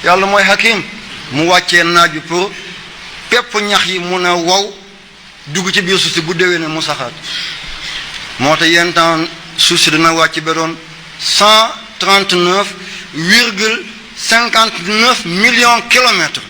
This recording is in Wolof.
yàlla mooy hakim mu wàccee naaj bi pour pepp ñax yi mun a wow dugg ci biir suuf si bu déwénee mu saxaat moo tax yenn temps suuf si dina wàcc ba doon 139,59 millions kilomètres